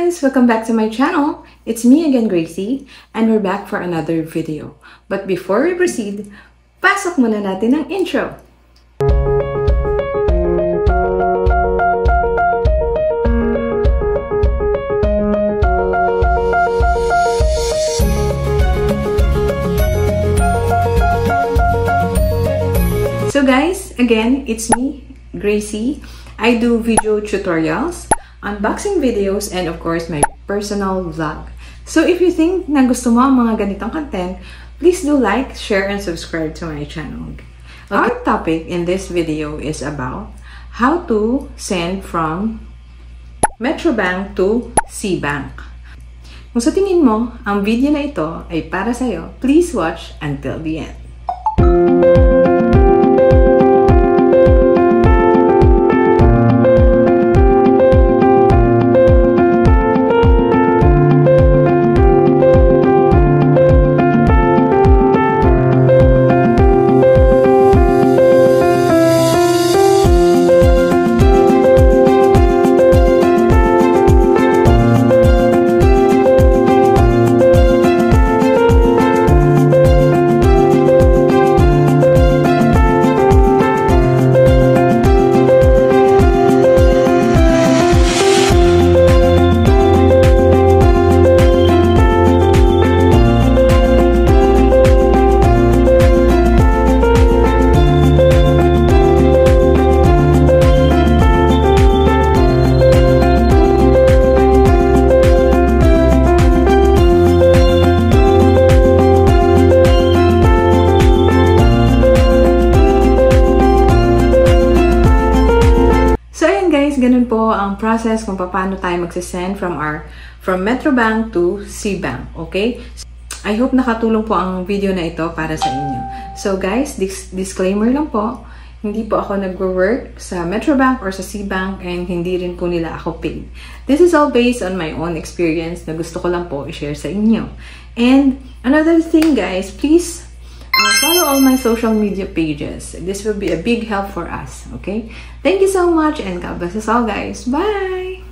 guys! Welcome back to my channel. It's me again, Gracie, and we're back for another video. But before we proceed, pasok muna natin ang intro. So guys, again, it's me, Gracie. I do video tutorials, unboxing videos, and of course, my personal vlog. So if you think na gusto mo ang mga ganitong content, please do like, share, and subscribe to my channel. Okay. Our topic in this video is about how to send from Metrobank to Cbank. Kung sa tingin mo, ang video na ito ay para sa'yo, please watch until the end. Ganun po ang process kung paano tayo magsisend from Metrobank to Cbank, okay? I hope nakatulong po ang video na ito para sa inyo. So guys, disclaimer lang po, hindi po ako nagwo-work sa Metrobank or sa Cbank and hindi rin po nila ako paid. This is all based on my own experience na gusto ko lang po i-share sa inyo. And another thing guys, please follow all my social media pages. This will be a big help for us, okay? Thank you so much and God bless us all, guys. Bye!